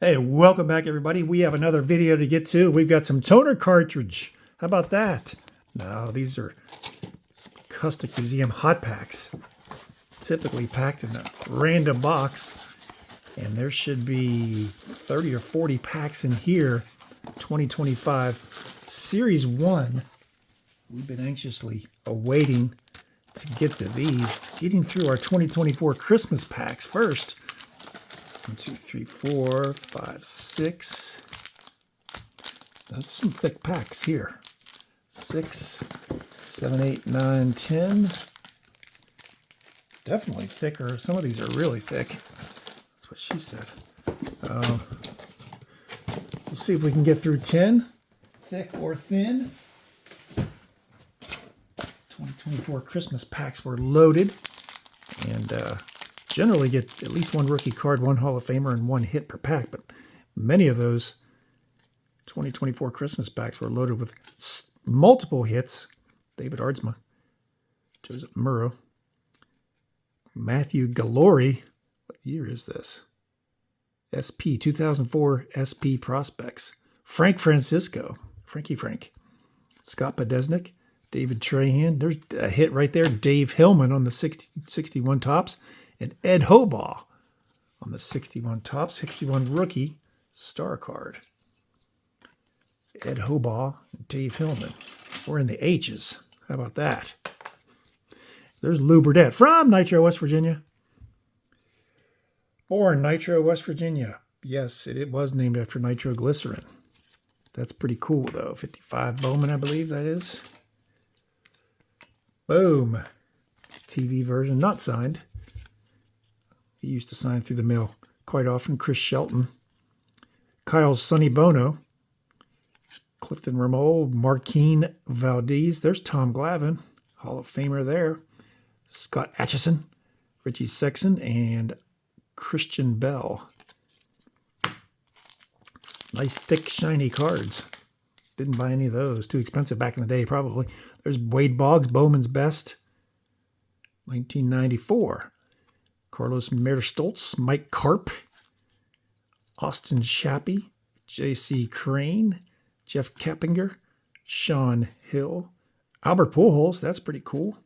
Hey, welcome back everybody. We have another video to get to. We've got some toner cartridge. How about that? Now, these are some Kusnick Museum Hot Packs. Typically packed in a random box. And there should be 30 or 40 packs in here. 2025 Series 1. We've been anxiously awaiting to get to these. Getting through our 2024 Christmas packs first. 1, 2, 3, 4, 5, 6. That's some thick packs here. 6, 7, 8, 9, 10. Definitely thicker. Some of these are really thick. That's what she said. We'll see if we can get through 10. Thick or thin. 2024 Christmas packs were loaded. And generally get at least one rookie card, one Hall of Famer, and one hit per pack. But many of those 2024 Christmas packs were loaded with multiple hits. David Aardsma, Joseph Murrow, Matthew Galori. What year is this? SP 2004 SP Prospects. Frank Francisco, Frankie Frank, Scott Podesnik, David Trahan. There's a hit right there. Dave Hillman on the 61 Topps. And Ed Hobaugh on the 61 Topps, 61 rookie star card. Ed Hobaugh and Dave Hillman. We're in the H's. How about that? There's Lou Burdett from Nitro, West Virginia. Born Nitro, West Virginia. Yes, it was named after nitroglycerin. That's pretty cool, though. 55 Bowman, I believe that is. Boom. TV version, not signed. He used to sign through the mail quite often. Chris Shelton. Kyle Sonny Bono. Clifton Rameau. Marquine Valdez. There's Tom Glavine. Hall of Famer there. Scott Atchison. Richie Sexton. And Christian Bell. Nice, thick, shiny cards. Didn't buy any of those. Too expensive back in the day, probably. There's Wade Boggs. Bowman's Best. 1994. Carlos Merstoltz, Mike Karp, Austin Shappy, J.C. Crane, Jeff Keppinger, Sean Hill, Albert Pujols, that's pretty cool,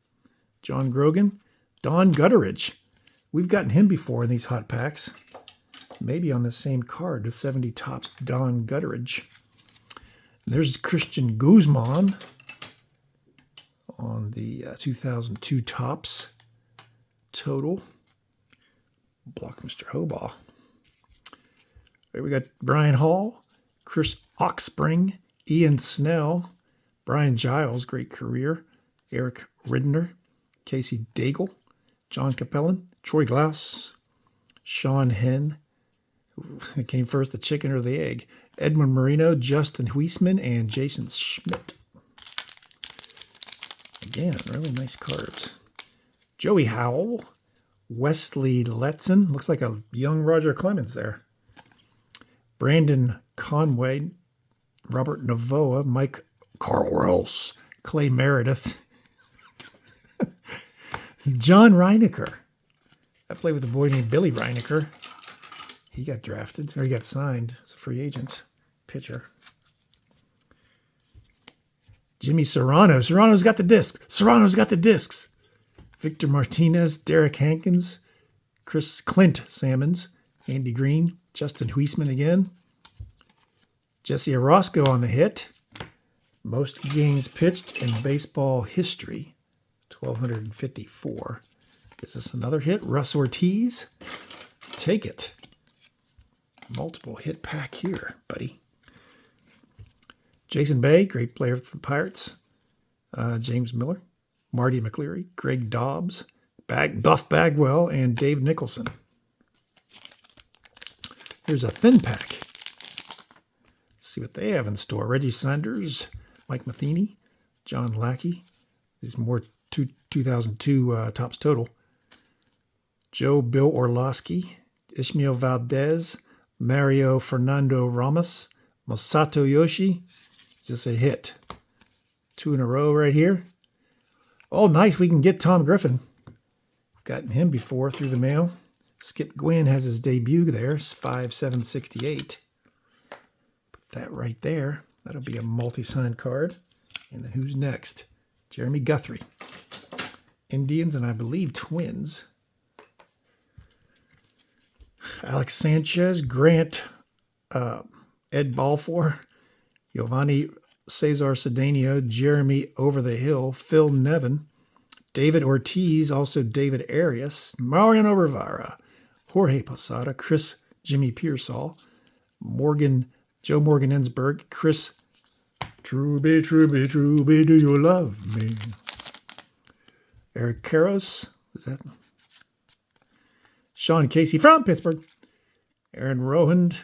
John Grogan, Don Gutteridge. We've gotten him before in these hot packs. Maybe on the same card, the 70 Topps Don Gutteridge. There's Christian Guzman on the 2002 Topps total. Block Mr. Hobaugh. There we got Brian Hall, Chris Oxspring, Ian Snell, Brian Giles, great career, Eric Ridner, Casey Daigle, John Capellan, Troy Glaus, Sean Henn. It came first, the chicken or the egg? Edwin Marino, Justin Huisman, and Jason Schmidt. Again, really nice cards. Joey Howell. Wesley Letson. Looks like a young Roger Clemens there. Brandon Conway. Robert Navoa. Mike Carl Rose. Clay Meredith. John Reinecker. I played with a boy named Billy Reinecker. He got drafted, or he got signed as a free agent. Pitcher. Jimmy Serrano. Serrano's got the disc. Serrano's got the discs. Victor Martinez, Derek Hankins, Clint Sammons, Andy Green, Justin Huisman again. Jesse Orosco on the hit. Most games pitched in baseball history, 1,254. Is this another hit? Russ Ortiz. Take it. Multiple hit pack here, buddy. Jason Bay, great player for the Pirates. James Miller. Marty McCleary, Greg Dobbs, Buff Bagwell, and Dave Nicholson. Here's a thin pack. Let's see what they have in store. Reggie Sanders, Mike Matheny, John Lackey. These more 2002 Topps total. Bill Orlowski, Ishmael Valdez, Mario Fernando Ramos, Masato Yoshi. Is this a hit? 2 in a row right here. Oh, nice. We can get Tom Griffin. We've gotten him before through the mail. Skip Gwynn has his debut there, 5/7/68. Put that right there. That'll be a multi-signed card. And then who's next? Jeremy Guthrie. Indians and I believe Twins. Alex Sanchez, Grant, Ed Balfour, Giovanni Cesar Cedeno, Jeremy Over the Hill, Phil Nevin, David Ortiz, also David Arias, Mariano Rivera, Jorge Posada, Chris Jimmy Pearsall, Joe Morgan Ensberg, Chris Truby, do you love me? Eric Karros, is that? Sean Casey from Pittsburgh, Aaron Rohand,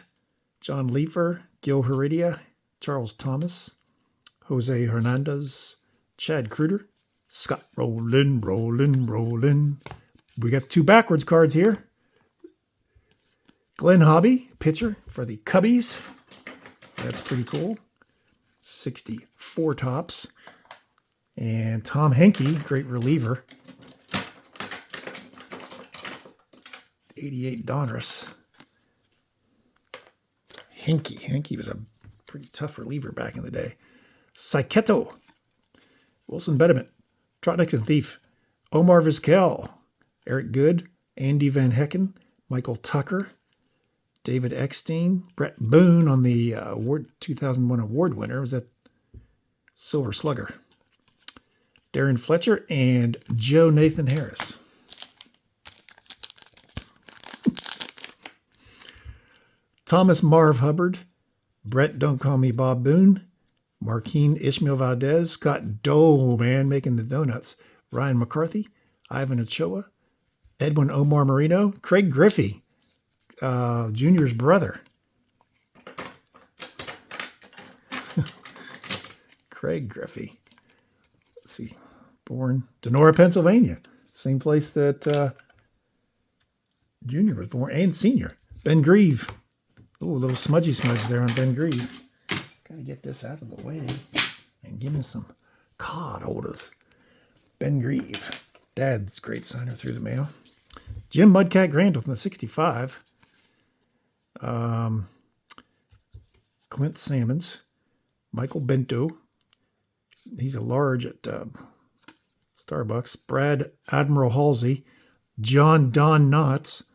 John Leifer, Gil Heredia, Charles Thomas, Jose Hernandez, Chad Kruger, Scott Rowland. We got 2 backwards cards here. Glenn Hobby, pitcher for the Cubbies. That's pretty cool. 64 tops. And Tom Henke, great reliever. 88 Donruss. Henke was a pretty tough reliever back in the day. Saiketo, Wilson Betterman, Trot Nixon Thief, Omar Vizquel, Eric Good, Andy Van Hecken, Michael Tucker, David Eckstein, Brett Boone on the 2001 award winner. Was that Silver Slugger? Darren Fletcher and Joe Nathan Harris. Thomas Marv Hubbard, Brett Don't Call Me Bob Boone, Marquine Ishmael Valdez, Scott Dole, man, making the donuts, Ryan McCarthy, Ivan Ochoa, Edwin Omar Marino, Craig Griffey, Junior's brother. Craig Griffey. Let's see. Born Denora, Pennsylvania. Same place that Junior was born, and Senior. Ben Grieve. Oh, a little smudgy smudge there on Ben Grieve. Got to get this out of the way and give me some card holders. Ben Grieve. Dad's great signer through the mail. Jim Mudcat Grandel from the 65. Clint Salmons. Michael Bento. He's a large at Starbucks. Brad Admiral Halsey. John Don Knotts.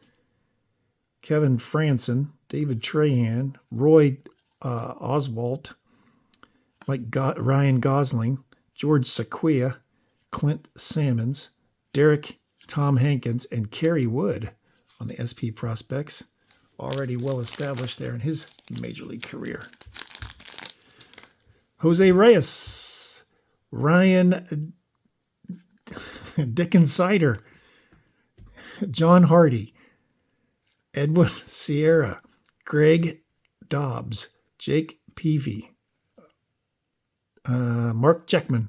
Kevin Franson. David Trahan. Roy Oswalt. Ryan Gosling. George Sequia. Clint Salmons. Derek Tom Hankins, and Kerry Wood on the SP Prospects. Already well established there in his major league career. Jose Reyes, Ryan Dickensider, John Hardy, Edwin Sierra, Greg Dobbs, Jake Peavy, Mark Checkman,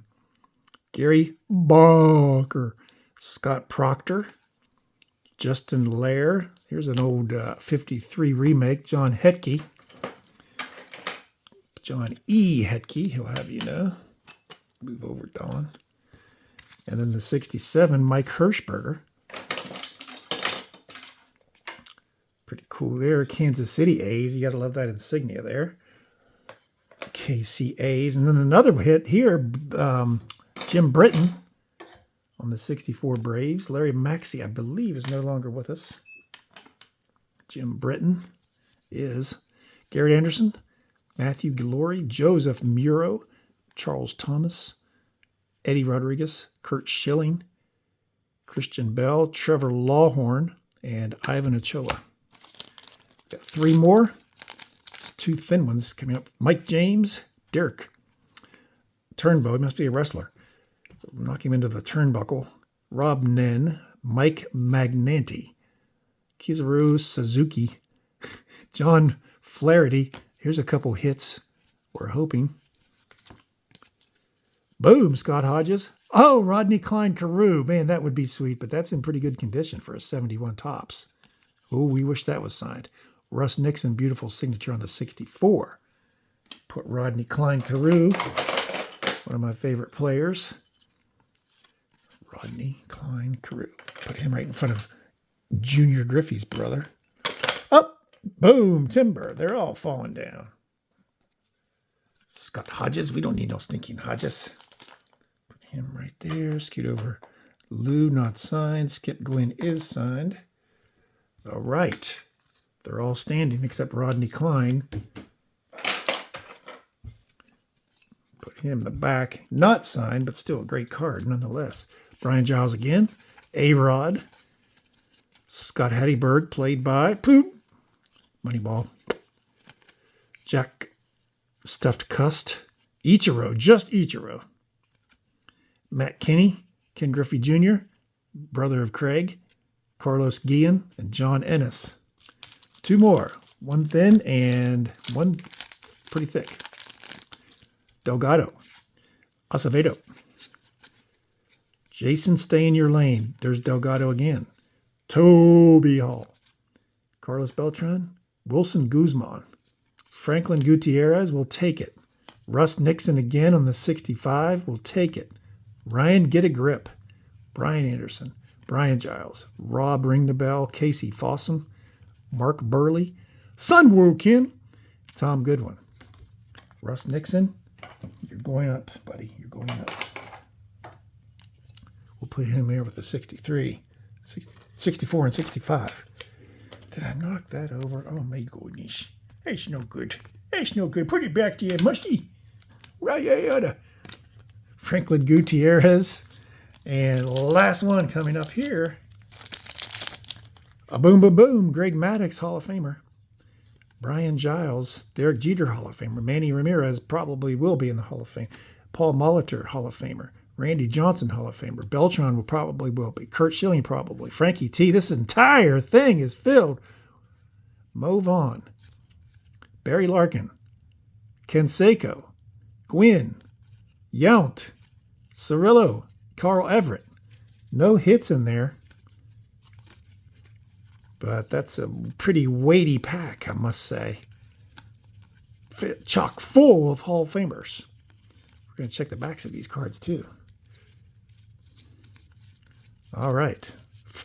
Gary Barker, Scott Proctor, Justin Lair. Here's an old 53 remake. John Hetke. John E. Hetke, he'll have you know. Move over, Don. And then the 67, Mike Hirschberger. Pretty cool there. Kansas City A's. You got to love that insignia there. KC A's. And then another hit here, Jim Britton. On the 64 Braves, Larry Maxey, I believe, is no longer with us. Jim Britton is Gary Anderson, Matthew Galori, Joseph Muro, Charles Thomas, Eddie Rodriguez, Kurt Schilling, Christian Bell, Trevor Lawhorn, and Ivan Ochoa. Got 3 more. 2 thin ones coming up. Mike James, Derek Turnbow, he must be a wrestler. Knock him into the turnbuckle. Rob Nen, Mike Magnanti, Kizaru Suzuki, John Flaherty. Here's a couple hits we're hoping. Boom, Scott Hodges. Oh, Rodney Klein Carew. Man, that would be sweet, but that's in pretty good condition for a 71 tops. Oh, we wish that was signed. Russ Nixon, beautiful signature on the 64. Put Rodney Klein Carew, one of my favorite players. Rodney Klein Carew. Put him right in front of Junior Griffey's brother. Up, boom, timber. They're all falling down. Scott Hodges. We don't need no stinking Hodges. Put him right there. Scoot over. Lou, not signed. Skip Gwynn is signed. All right. They're all standing except Rodney Klein. Put him in the back. Not signed, but still a great card nonetheless. Brian Giles again. A-Rod. Scott Hatteberg, played by Poop. Moneyball. Jack Stuffed Cust. Ichiro, just Ichiro. Matt Kinney, Ken Griffey Jr., brother of Craig. Carlos Guillen and John Ennis. Two more. One thin and one pretty thick. Delgado. Acevedo. Jason, stay in your lane. There's Delgado again. Toby Hall. Carlos Beltran. Wilson Guzman. Franklin Gutierrez will take it. Russ Nixon again on the 65 will take it. Ryan Get a Grip. Brian Anderson. Brian Giles. Rob Ring the Bell. Casey Fossum. Mark Burley. Sun Woo Kim. Tom Goodwin. Russ Nixon. You're going up, buddy. You're going up. We'll put him here with the 63. 64 and 65. Did I knock that over? Oh my goodness. That's no good. That's no good. Put it back there, Musty. Right. Franklin Gutierrez. And last one coming up here. A boom, boom, boom. Greg Maddux, Hall of Famer. Brian Giles, Derek Jeter, Hall of Famer. Manny Ramirez probably will be in the Hall of Fame. Paul Molitor, Hall of Famer. Randy Johnson, Hall of Famer. Beltran will be. Kurt Schilling, probably. Frankie T. This entire thing is filled. Mo Vaughn. Barry Larkin. Ken Seiko. Gwynn. Yount. Cirillo. Carl Everett. No hits in there. But that's a pretty weighty pack, I must say. Chock full of Hall of Famers. We're going to check the backs of these cards, too. All right.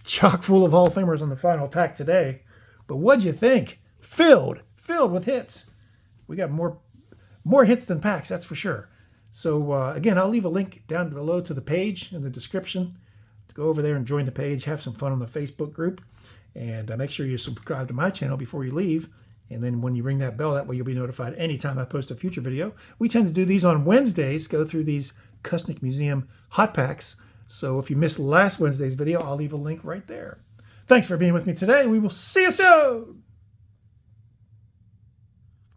Chock full of Hall of Famers on the final pack today. But what'd you think? Filled with hits. We got more hits than packs, that's for sure. So, again, I'll leave a link down below to the page in the description. To go over there and join the page, have some fun on the Facebook group. And make sure you subscribe to my channel before you leave. And then when you ring that bell, that way you'll be notified anytime I post a future video. We tend to do these on Wednesdays, go through these Kusnick Museum Hot Packs. So if you missed last Wednesday's video, I'll leave a link right there. Thanks for being with me today. We will see you soon.